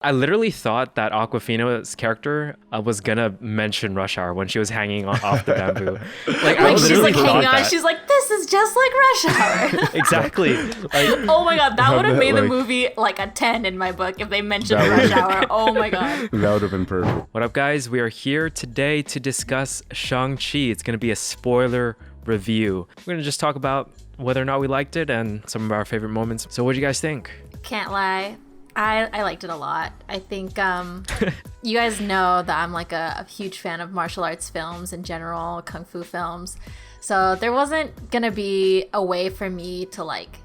I literally thought that Aquafina's character was gonna mention Rush Hour when she was hanging off the bamboo. Like I Like she's literally like thought hanging on. that. She's like, this is just like Rush Hour. Exactly. Like, Oh my god, that would have made the like- movie like a 10 in my book if they mentioned That Rush would've- Hour. Oh my god. That would have been perfect. what up, guys? We are here today to discuss Shang-Chi. It's gonna be a spoiler review. We're gonna just talk about whether or not we liked it and some of our favorite moments. So, what do you guys think? Can't lie. I liked it a lot. I think you guys know that I'm like a huge fan of martial arts films in general, kung fu films. So there wasn't gonna be a way for me to like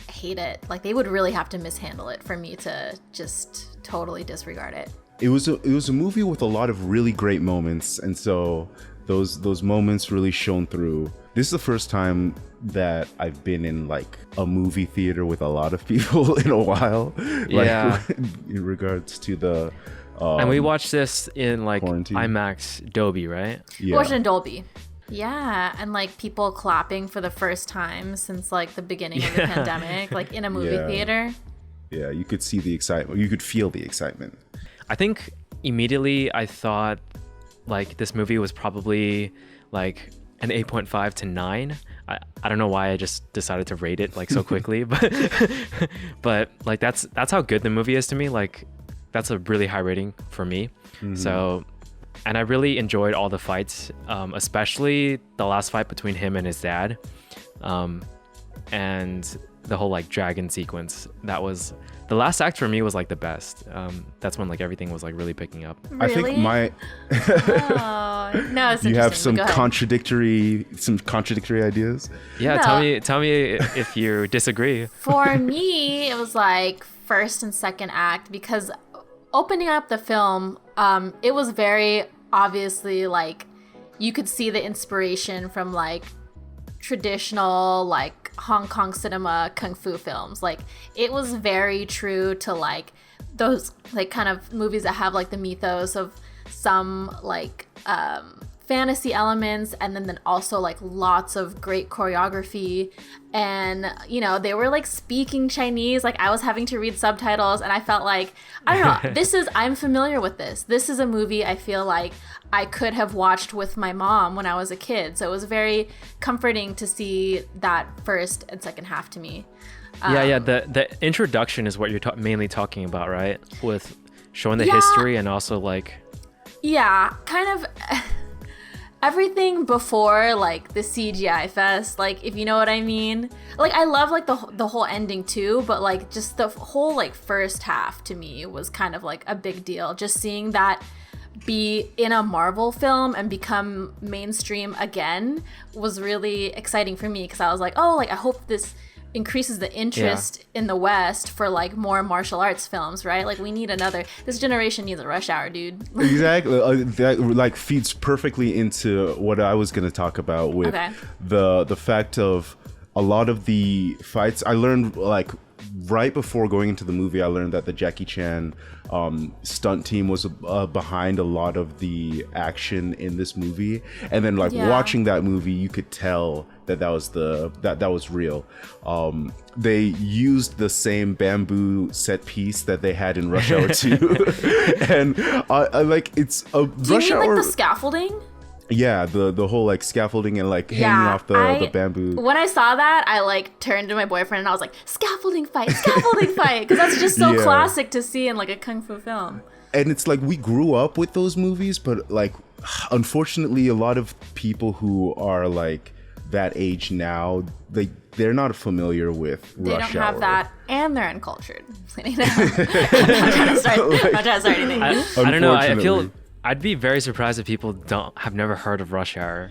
hate it. Like they would really have to mishandle it for me to just totally disregard it. It was a movie with a lot of really great moments, and so those moments really shone through. This is the first time that I've been in like a movie theater with a lot of people in a while. Yeah. Like, in regards to the And we watched this in like quarantine. IMAX Dolby, right? yeah. Watching in Dolby. Yeah, and like people clapping for the first time since like the beginning of the pandemic, like in a movie Yeah. theater. Yeah, you could see the excitement. You could feel the excitement. I think immediately I thought like this movie was probably like an 8.5 to 9. I don't know why I just decided to rate it like so quickly, but like that's how good the movie is to me. Like that's a really high rating for me. So, and I really enjoyed all the fights, especially the last fight between him and his dad, and the whole like dragon sequence. That was the last act for me was like the best. That's when like everything was like really picking up. Really? I think my Oh no, it's you have interesting, some but go ahead. contradictory ideas. Yeah, No. tell me if you disagree. For me, it was like first and second act because opening up the film, it was very obviously like you could see the inspiration from like traditional like Hong Kong cinema kung fu films. Like it was very true to like those like kind of movies that have like the mythos of some like fantasy elements and then also like lots of great choreography, and you know they were like speaking Chinese. Like I was having to read subtitles and I felt like I don't know, I'm familiar with this is a movie I feel like I could have watched with my mom when I was a kid. So it was very comforting to see that first and second half to me. Yeah. The introduction is what you're mainly talking about, right? With showing the Yeah. history and also like Yeah, kind of everything before like the CGI fest, like if you know what I mean. Like I love like the whole ending too, but like just the whole like first half to me was kind of like a big deal. Just seeing that be in a Marvel film and become mainstream again was really exciting for me because I was like, oh, like I hope this increases the interest in the West for like more martial arts films, right? Like we need this generation needs a Rush Hour, dude. Exactly. That like feeds perfectly into what I was going to talk about with Okay. the fact of a lot of the fights. I learned like right before going into the movie, I learned that the Jackie Chan stunt team was behind a lot of the action in this movie, and then like Yeah. watching that movie, you could tell that that was real. They used the same bamboo set piece that they had in Rush Hour 2, and I like it's a Do Rush you mean Hour. like the scaffolding? Yeah, the whole like scaffolding and like hanging Yeah, off the bamboo. When I saw that, I like turned to my boyfriend and I was like, scaffolding fight, because that's just so Yeah. classic to see in like a kung fu film. And it's like we grew up with those movies, but like unfortunately a lot of people who are like that age now, they're not familiar with They Rush don't Hour. have that, and they're uncultured. I'm not trying to start anything. I don't know. I feel Unfortunately. I'd be very surprised if people have never heard of Rush Hour.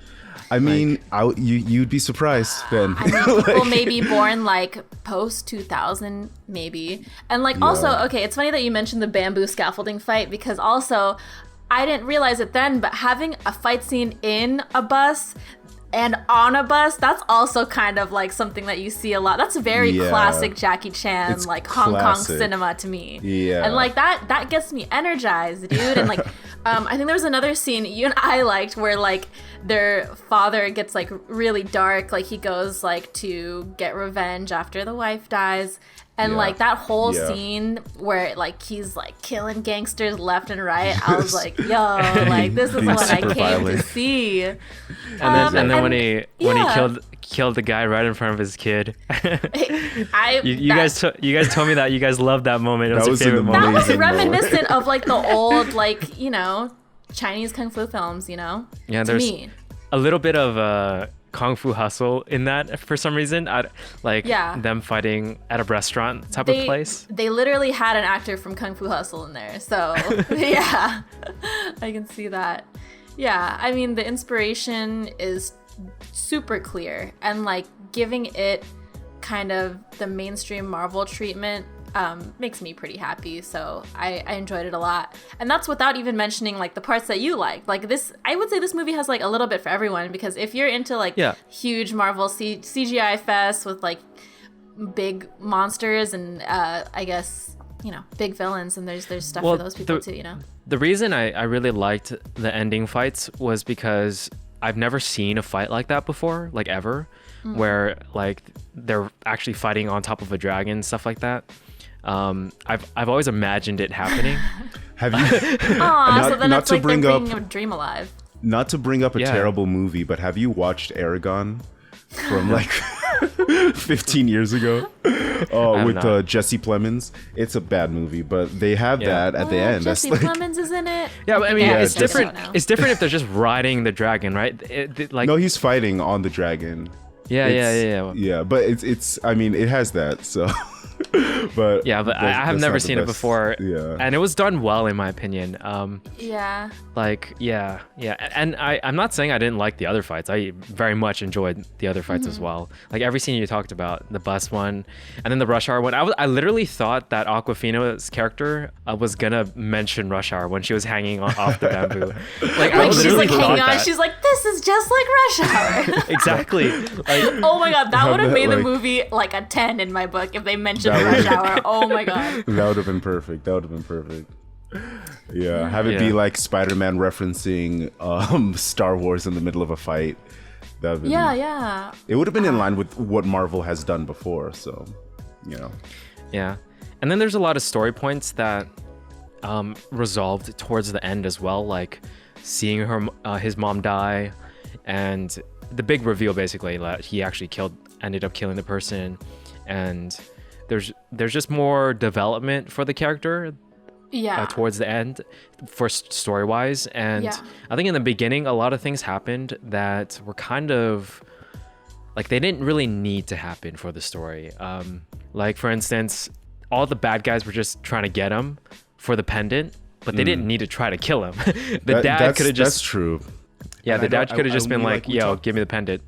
I mean, you'd be surprised then. I mean, people may be born like post 2000 maybe. And like also, okay, it's funny that you mentioned the bamboo scaffolding fight because also I didn't realize it then, but having a fight scene in a bus and on a bus, that's also kind of like something that you see a lot. That's very Yeah. classic Jackie Chan, It's like Hong Kong classic. cinema to me. Yeah. And like that gets me energized, dude. And like I think there was another scene you and I liked where like their father gets like really dark, like he goes like to get revenge after the wife dies. And like that whole scene where like he's like killing gangsters left and right, I was like, yo, like this is what I came to see. And then when he killed the guy right in front of his kid. You guys told me that you guys loved that moment. It was your favorite moment. That was reminiscent of like the old like, you know, Chinese kung fu films, you know? Yeah, there's a little bit of Kung Fu Hustle in that for some reason. Them fighting at a restaurant type of place. They literally had an actor from Kung Fu Hustle in there. So, yeah, I can see that. Yeah, I mean, the inspiration is super clear, and like giving it kind of the mainstream Marvel treatment makes me pretty happy. So I enjoyed it a lot, and that's without even mentioning like the parts that you like. Like this, I would say this movie has like a little bit for everyone, because if you're into like huge Marvel CGI fest with like big monsters and I guess, you know, big villains, and there's stuff for those people too, you know. The reason I really liked the ending fights was because I've never seen a fight like that before, like ever, where like they're actually fighting on top of a dragon, stuff like that. I've always imagined it happening. Have you? So then it's like they're bringing a dream alive. Not to bring up a terrible movie, but have you watched Aragon from like 15 years ago with Jesse Plemons? It's a bad movie, but they have that at the end. Jesse Plemons is in it. Yeah, I mean, it's different. It's different if they're just riding the dragon, right? No, he's fighting on the dragon. Yeah, but it's. I mean, it has that. So. but I have never seen it before, and it was done well in my opinion. And I'm not saying I didn't like the other fights. I very much enjoyed the other fights as well, like every scene you talked about, the bus one and then the Rush Hour one. I literally thought that Awkwafina's character was gonna mention Rush Hour when she was hanging off the bamboo. Like she's like hanging on, she's like, this is just like Rush Hour. Exactly. Like, oh my god, that would have made the movie like a 10 in my book if they mentioned Rush Hour. Oh my god. That would have been perfect. Yeah, have it be like Spider-Man referencing Star Wars in the middle of a fight. That would been, It would have been in line with what Marvel has done before, so, you know. Yeah. And then there's a lot of story points that resolved towards the end as well, like seeing his mom die, and the big reveal basically that he actually ended up killing the person, and there's just more development for the character towards the end for story wise. And I think in the beginning a lot of things happened that were kind of like they didn't really need to happen for the story. Like for instance, all the bad guys were just trying to get him for the pendant, but they didn't need to try to kill him. Dad could have just... That's true. Yeah, the dad could have just been like, yo, give me the pendant.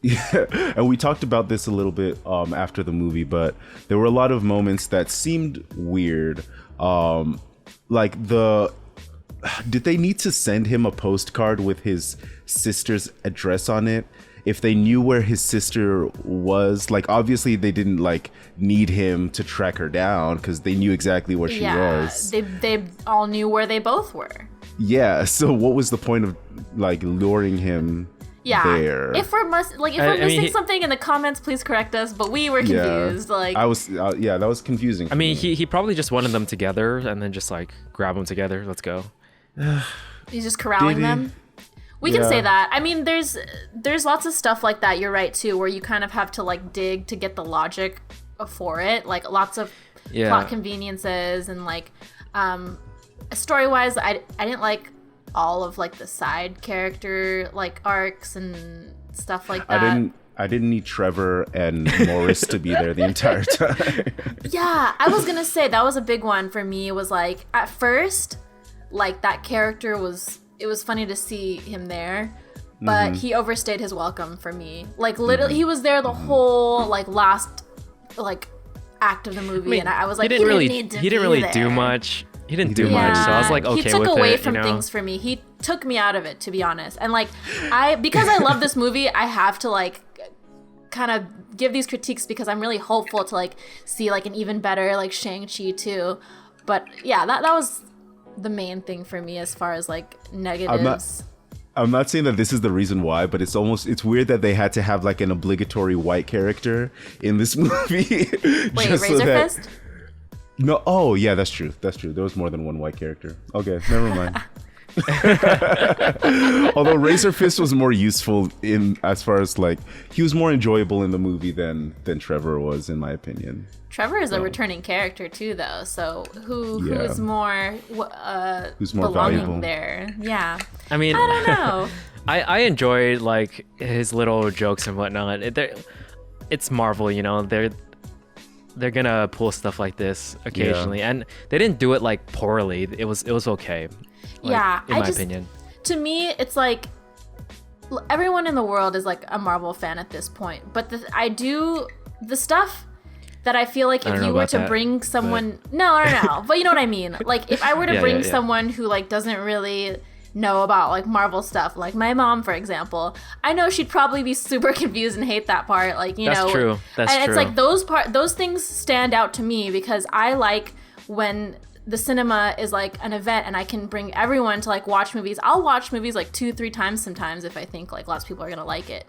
Yeah, and we talked about this a little bit after the movie, but there were a lot of moments that seemed weird. Did they need to send him a postcard with his sister's address on it? If they knew where his sister was, like obviously they didn't like need him to track her down because they knew exactly where she was. They all knew where they both were. Yeah, so what was the point of like luring him? There. If we're missing something in the comments, please correct us. But we were confused. Like I was, that was confusing. I mean, he probably just wanted them together and then just like grab them together. Let's go. He's just corralling them. We can say that. I mean, there's lots of stuff like that. You're right too, where you kind of have to like dig to get the logic for it. Like lots of plot conveniences and like story wise, I didn't like all of like the side character like arcs and stuff like that. I didn't need Trevor and Morris to be there the entire time. Yeah, I was gonna say that was a big one for me. It was like at first, like that character it was funny to see him there, but he overstayed his welcome for me. Like literally, he was there the whole like last like act of the movie, and I was like, he didn't really do much. He didn't do much, so I was like, okay with it. He took away from things for me. He took me out of it, to be honest. And like, because I love this movie, I have to like kind of give these critiques because I'm really hopeful to like see like an even better like Shang-Chi too. But yeah, that was the main thing for me as far as like negatives. I'm not saying that this is the reason why, but it's weird that they had to have like an obligatory white character in this movie. Wait, Razor Fist? No, oh yeah, that's true. That's true. There was more than one white character. Okay, never mind. Although Razor Fist was more useful in as far as like he was more enjoyable in the movie than Trevor was, in my opinion. Trevor is a returning character too, though. So who is more who's more belonging valuable there? Yeah. I mean, I don't know. I enjoyed like his little jokes and whatnot. It's Marvel, you know. They're gonna pull stuff like this occasionally, and they didn't do it like poorly. It was okay. Like, in my opinion. To me, it's like everyone in the world is like a Marvel fan at this point. But the stuff that I feel like if you were to bring someone, no, but you know what I mean. Like if I were to bring someone who like doesn't really know about like Marvel stuff, like my mom, for example, I know she'd probably be super confused and hate that part. Like That's true. And it's like those things stand out to me because I like when the cinema is like an event and I can bring everyone to like watch movies. I'll watch movies like 2-3 times sometimes if I think like lots of people are gonna like it.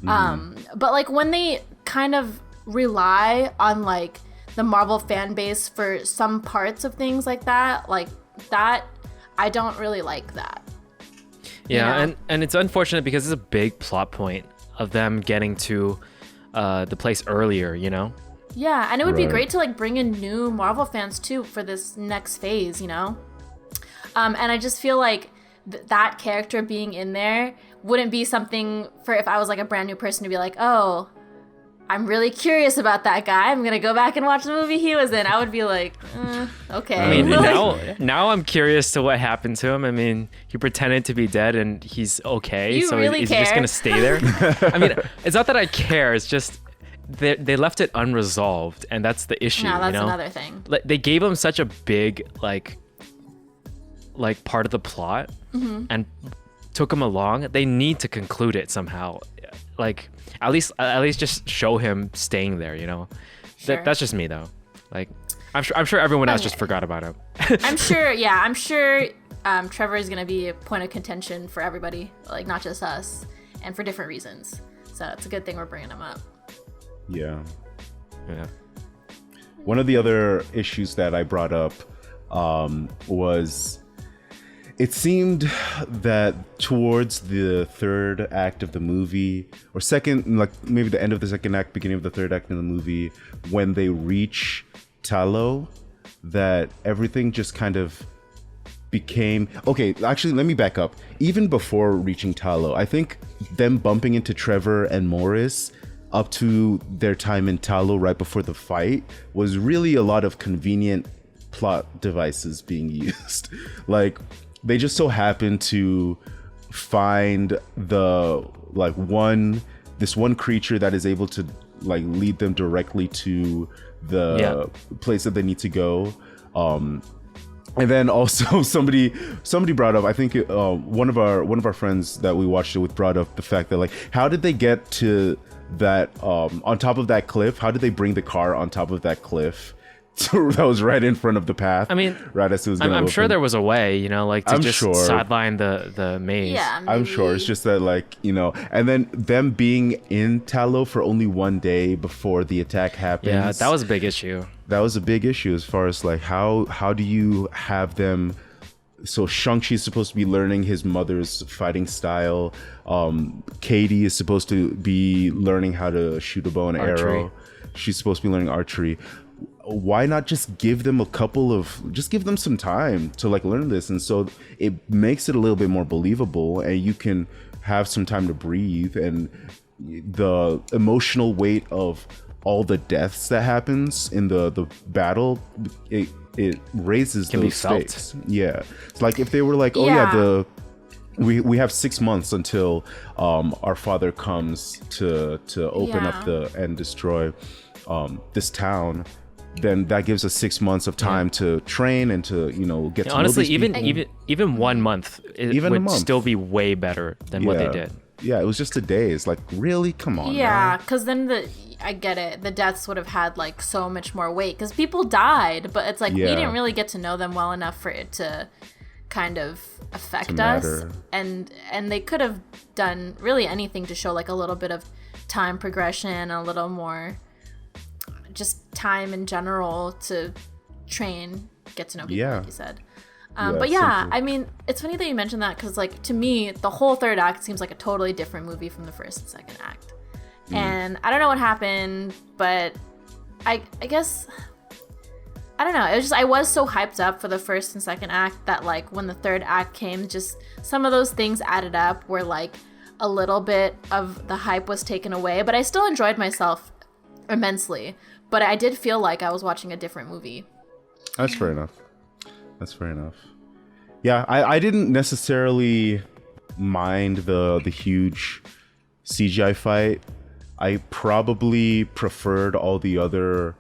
But like when they kind of rely on like the Marvel fan base for some parts of things like that, I don't really like that. Yeah, you know? and it's unfortunate because it's a big plot point of them getting to the place earlier, you know? Yeah, and it would be great to like bring in new Marvel fans too for this next phase, you know? And I just feel like that character being in there wouldn't be something for if I was like a brand new person to be like, oh, I'm really curious about that guy. I'm gonna go back and watch the movie he was in. I would be like, okay. I mean, now I'm curious to what happened to him. I mean, he pretended to be dead and he's okay. You so really is care? he just gonna stay there? I mean, it's not that I care. It's just they left it unresolved, and that's the issue. No, that's you know? another thing. Like, they gave him such a big like part of the plot and took him along. They need to conclude it somehow. Like at least just show him staying there, you know. Sure. That's just me though. Like I'm sure everyone else just forgot about him. I'm sure Trevor is gonna be a point of contention for everybody, like not just us, and for different reasons. So it's a good thing we're bringing him up. Yeah. One of the other issues that I brought up was it seemed that towards the third act of the movie, or second, like maybe the end of the second act, beginning of the third act of the movie, when they reach Talo, that everything just kind of became... Okay, actually, let me back up. Even before reaching Talo, I think them bumping into Trevor and Morris up to their time in Talo right before the fight was really a lot of convenient plot devices being used. Like, they just so happened to find this one creature that is able to like lead them directly to the place that they need to go. And then also somebody brought up, I think one of our friends that we watched it with brought up the fact that like, how did they get to that on top of that cliff? How did they bring the car on top of that cliff? That was right in front of the path. I mean, right as it was I'm sure there was a way, you know, like to sideline the maze. Yeah, maybe. I'm sure it's just that, like, you know, and then them being in Talo for only one day before the attack happens. Yeah, that was a big issue. That was a big issue as far as like how do you have them? So Shang-Chi is supposed to be learning his mother's fighting style. Katie is supposed to be learning how to shoot a bow and arrow. She's supposed to be learning archery. Why not just give them some time to like learn this? And so it makes it a little bit more believable, and you can have some time to breathe, and the emotional weight of all the deaths that happens in the battle, it raises those stakes. Yeah. It's like if they were like, we have 6 months until our father comes to open up and destroy this town, then that gives us 6 months of time to train and to, you know, get to honestly, know these people. even 1 month would still be way better than what they did. Yeah, it was just a day. It's like, really? Come on. Yeah, because then I get it. The deaths would have had like so much more weight because people died, but it's like we didn't really get to know them well enough for it to kind of affect To us, matter. and they could have done really anything to show like a little bit of time progression, a little more just time in general to train, get to know people, like you said. But yeah, simple. I mean, it's funny that you mentioned that, because like to me the whole third act seems like a totally different movie from the first and second act. And I don't know what happened, but I guess I don't know. It was just, I was so hyped up for the first and second act that like when the third act came, just some of those things added up where like a little bit of the hype was taken away, but I still enjoyed myself immensely. But I did feel like I was watching a different movie. That's fair enough. That's fair enough. Yeah, I didn't necessarily mind the huge CGI fight. I probably preferred all the other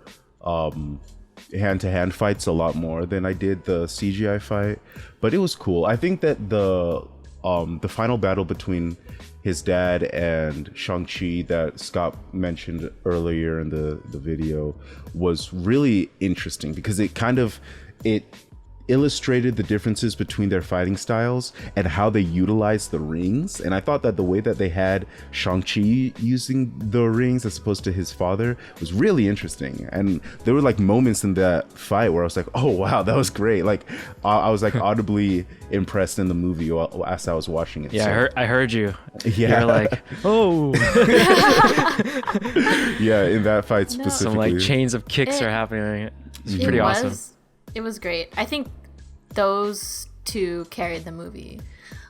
hand-to-hand fights a lot more than I did the CGI fight, but it was cool. I think that the final battle between his dad and Shang-Chi that Scott mentioned earlier in the video was really interesting because it illustrated the differences between their fighting styles and how they utilize the rings. And I thought that the way that they had Shang-Chi using the rings as opposed to his father was really interesting. And there were like moments in that fight where I was like, oh wow, that was great. Like I was like audibly impressed in the movie as I was watching it. Yeah, So, I heard you. yeah. You're like, oh. Yeah, in that fight specifically. Some like chains of kicks are happening. It's pretty awesome. It was great. I think those two carried the movie.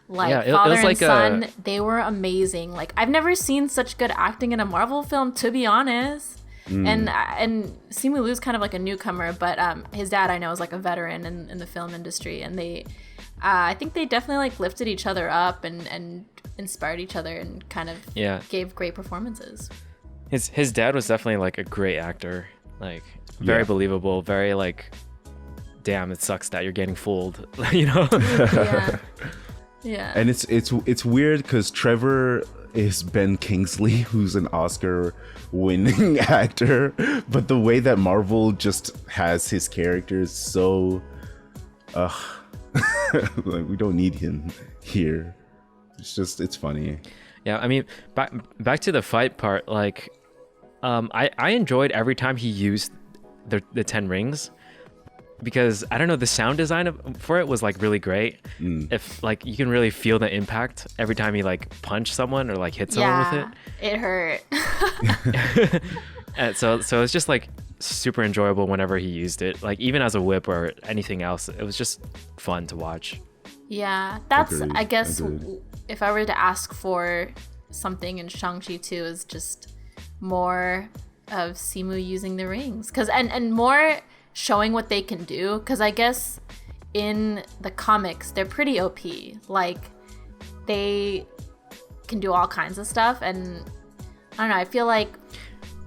Like Yeah, it father was and like son, they were amazing. Like I've never seen such good acting in a Marvel film, to be honest. And Simu Liu's kind of like a newcomer, but his dad I know is like a veteran in the film industry, and they, I think they definitely like lifted each other up and inspired each other and kind of gave great performances. His dad was definitely like a great actor, like very believable, very like, damn, it sucks that you're getting fooled, you know? Yeah. And it's weird because Trevor is Ben Kingsley, who's an Oscar-winning actor, but the way that Marvel just has his characters so, like we don't need him here. It's funny. Yeah, I mean, back to the fight part, like, I enjoyed every time he used the 10 rings. Because I don't know, the sound design for it was like really great. If like you can really feel the impact every time he like punch someone or like hit someone with it hurt. And so it's just like super enjoyable whenever he used it. Like even as a whip or anything else, it was just fun to watch. Yeah, that's Agreed. I guess Agreed. if I were to ask for something in Shang-Chi 2 is just more of Simu using the rings, and more showing what they can do, because I guess in the comics they're pretty OP. Like they can do all kinds of stuff, and I don't know, I feel like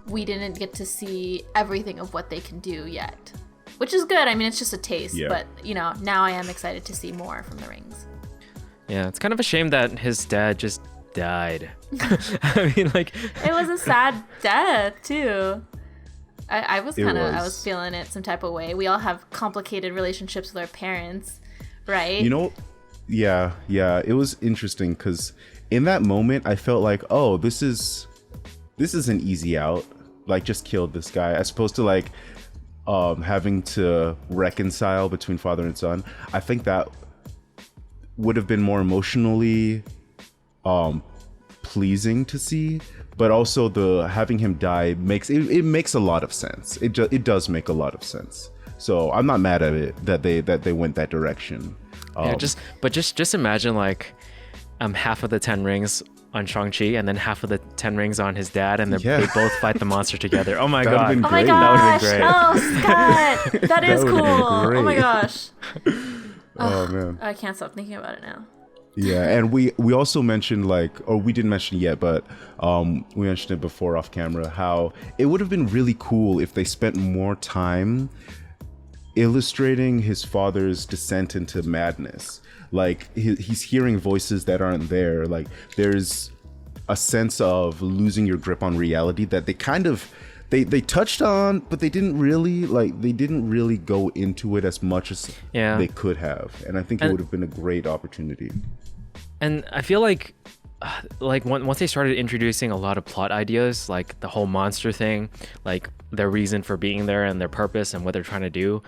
we didn't get to see everything of what they can do yet, which is good. I mean, it's just a taste, but you know, now I am excited to see more from the rings. Yeah, it's kind of a shame that his dad just died. I mean, like, it was a sad death too. I was feeling it some type of way. We all have complicated relationships with our parents, right? You know, yeah, it was interesting because in that moment I felt like, oh, this is an easy out. Like, just killed this guy, as opposed to like having to reconcile between father and son. I think that would have been more emotionally pleasing to see. But also the having him die makes a lot of sense. It does make a lot of sense. So I'm not mad at it that they went that direction. Just imagine like half of the 10 rings on Shang-Chi and then half of the 10 rings on his dad, and they both fight the monster together. Oh my god! Oh my great. gosh! That would've been great. Oh, Scott, that is cool. Oh my gosh! Oh man, I can't stop thinking about it now. Yeah, and we also mentioned, like, or we didn't mention it yet, but we mentioned it before off camera, how it would have been really cool if they spent more time illustrating his father's descent into madness. Like he's hearing voices that aren't there. Like there's a sense of losing your grip on reality that they touched on, but they didn't really go into it as much as they could have, and I think it would have been a great opportunity. And I feel like once they started introducing a lot of plot ideas, like the whole monster thing, like their reason for being there and their purpose and what they're trying to do,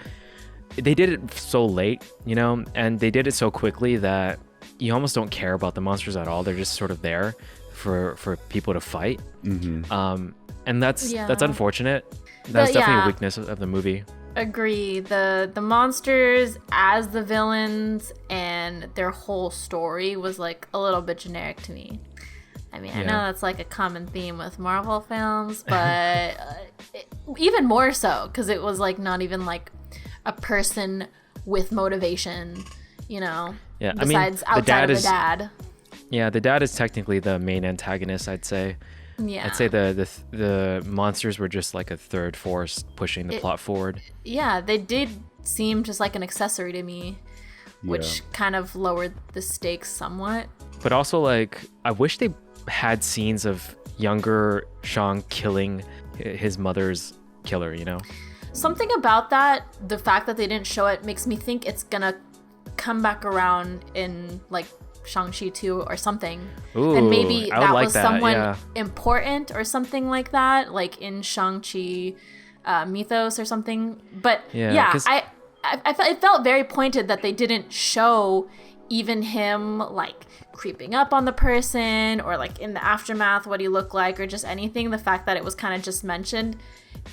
they did it so late, you know, and they did it so quickly that you almost don't care about the monsters at all. They're just sort of there for people to fight. And that's unfortunate. That's definitely a weakness of the movie. Agree. The monsters as the villains and their whole story was like a little bit generic to me. I mean, I know that's like a common theme with Marvel films, but even more so because it was like not even like a person with motivation, you know. Yeah, besides outside of the dad. Yeah, the dad is technically the main antagonist, I'd say. Yeah. I'd say the monsters were just like a third force pushing the plot forward. Yeah, they did seem just like an accessory to me, which kind of lowered the stakes somewhat. But also, like, I wish they had scenes of younger Shang killing his mother's killer, you know? Something about that, the fact that they didn't show it, makes me think it's gonna come back around in, like, Shang-Chi 2 or something. Ooh, and maybe that like was someone important or something like that, like in Shang-Chi mythos or something. But it felt very pointed that they didn't show even him like creeping up on the person or like in the aftermath what he looked like or just anything. The fact that it was kind of just mentioned,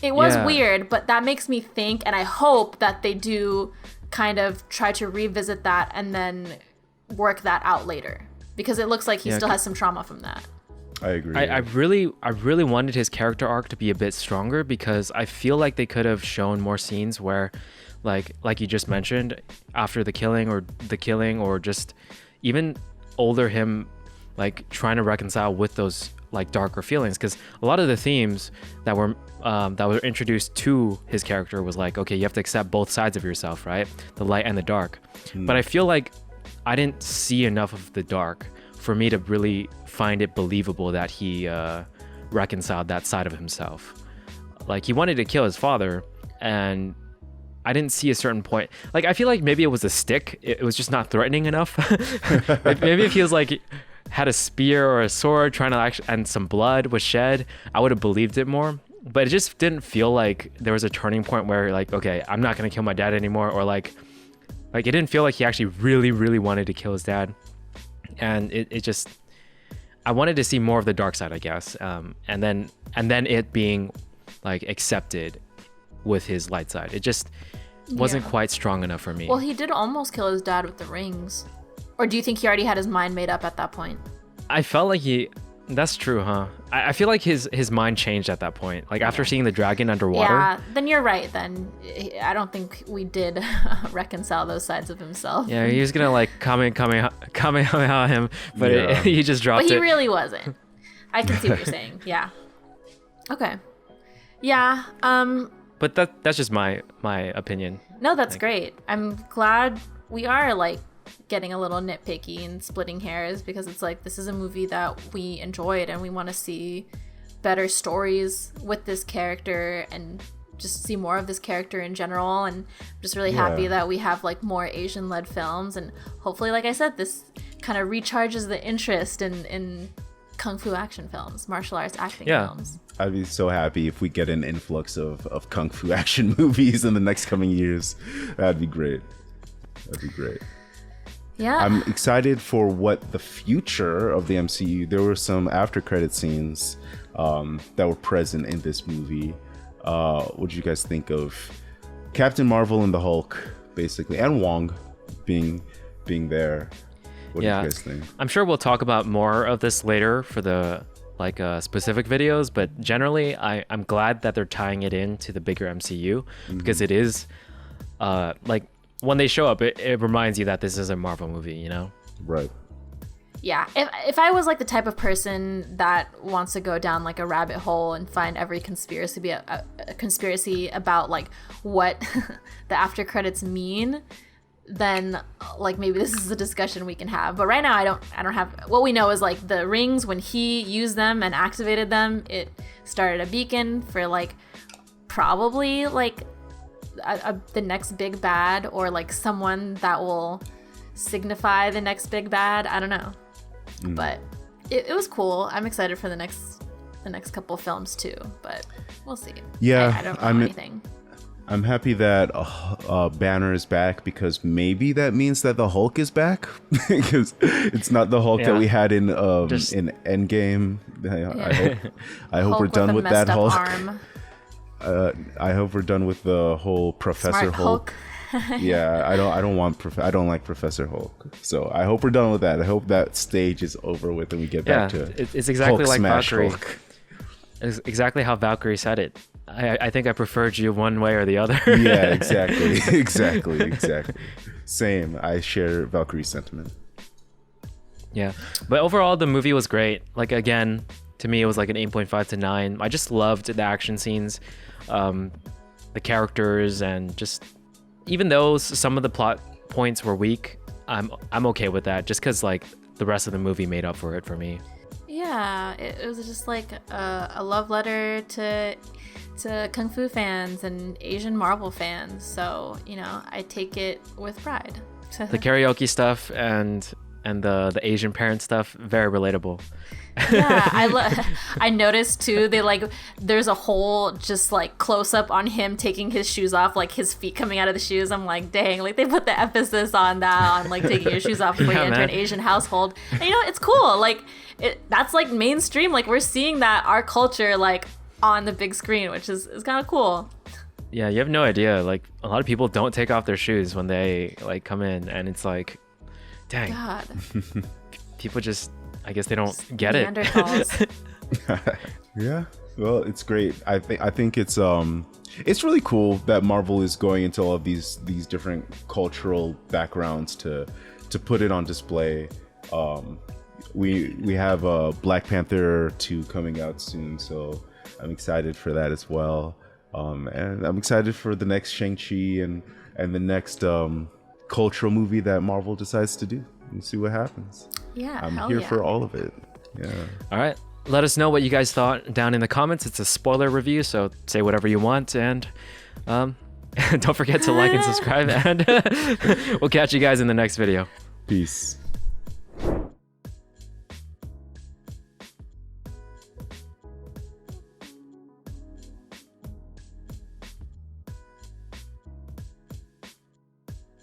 it was weird, but that makes me think, and I hope that they do kind of try to revisit that and then work that out later, because it looks like he still has some trauma from that. I agree. I really wanted his character arc to be a bit stronger, because I feel like they could have shown more scenes where, like you just mentioned, after the killing or just even older him, like trying to reconcile with those like darker feelings, because a lot of the themes that were introduced to his character was like, okay, you have to accept both sides of yourself, right? The light and the dark. But I feel like I didn't see enough of the dark for me to really find it believable that he reconciled that side of himself. Like, he wanted to kill his father, and I didn't see a certain point. Like, I feel like maybe it was a stick. It was just not threatening enough. Like, maybe if he was like had a spear or a sword trying to actually, and some blood was shed, I would have believed it more. But it just didn't feel like there was a turning point where like, okay, I'm not gonna kill my dad anymore, or like it didn't feel like he actually really, really wanted to kill his dad. And it just, I wanted to see more of the dark side, I guess. And then it being like accepted with his light side. It just wasn't quite strong enough for me. Well, he did almost kill his dad with the rings. Or do you think he already had his mind made up at that point? I felt like that's true, huh? I feel like his mind changed at that point. Like, after seeing the dragon underwater. Yeah, then you're right. Then I don't think we did reconcile those sides of himself. Yeah, he was gonna like Kamehameha him, but he just dropped it. But he really wasn't. I can see what you're saying. Yeah. Okay. Yeah. But that's just my opinion. No, that's great. I'm glad we are like getting a little nitpicky and splitting hairs, because it's like, this is a movie that we enjoyed and we want to see better stories with this character and just see more of this character in general. And I'm just really happy that we have like more Asian led films, and hopefully, like I said, this kind of recharges the interest in kung fu action films, martial arts acting films. I'd be so happy if we get an influx of kung fu action movies in the next coming years. That'd be great. Yeah. I'm excited for what the future of the MCU. There were some after credit scenes that were present in this movie. What did you guys think of Captain Marvel and the Hulk, basically, and Wong being there? What did you guys think? I'm sure we'll talk about more of this later for the specific videos, but generally I'm glad that they're tying it into the bigger MCU, because it is like, when they show up, it reminds you that this is a Marvel movie, you know? Right. Yeah. If I was like the type of person that wants to go down like a rabbit hole and find every conspiracy be a conspiracy about like what the after credits mean, then like maybe this is a discussion we can have. But right now I don't have. What we know is like the rings, when he used them and activated them, it started a beacon for like probably like the next big bad, or like someone that will signify the next big bad. I don't know. But it was cool. I'm excited for the next couple films too, but we'll see. Yeah, I don't know anything. I'm happy that Banner is back, because maybe that means that the Hulk is back, because it's not the Hulk that we had in Endgame. I hope Hulk we're done with that Hulk. Arm. I hope we're done with the whole Professor Smart Hulk. Yeah, I don't like Professor Hulk. So I hope we're done with that. I hope that stage is over with and we get back to it's exactly Hulk like smash Valkyrie. Hulk. It's exactly how Valkyrie said it. I think I preferred you one way or the other. Yeah, exactly. Same. I share Valkyrie's sentiment. Yeah, but overall the movie was great. Like, again, to me it was like an 8.5 to 9. I just loved the action scenes, the characters, and just even though some of the plot points were weak, I'm okay with that, just because like the rest of the movie made up for it for me. Yeah, it was just like a love letter to Kung Fu fans and Asian Marvel fans. So, you know, I take it with pride. The karaoke stuff and the Asian parent stuff, very relatable. Yeah, I noticed too, there's a whole just like close up on him taking his shoes off, like his feet coming out of the shoes. I'm like, dang, like they put the emphasis on that, on like taking your shoes off before you enter an Asian household. And you know, it's cool. Like that's like mainstream. Like we're seeing that our culture like on the big screen, which is kind of cool. Yeah, you have no idea. Like a lot of people don't take off their shoes when they like come in, and it's like, dang. God. People just, I guess they don't get it. Yeah, well, it's great. I think it's really cool that Marvel is going into all of these different cultural backgrounds to put it on display. We have Black Panther 2 coming out soon, so I'm excited for that as well. And I'm excited for the next Shang-Chi and the next cultural movie that Marvel decides to do. We'll see what happens. Yeah, I'm here for all of it. Yeah. All right. Let us know what you guys thought down in the comments. It's a spoiler review, so say whatever you want. And don't forget to like and subscribe. And we'll catch you guys in the next video. Peace.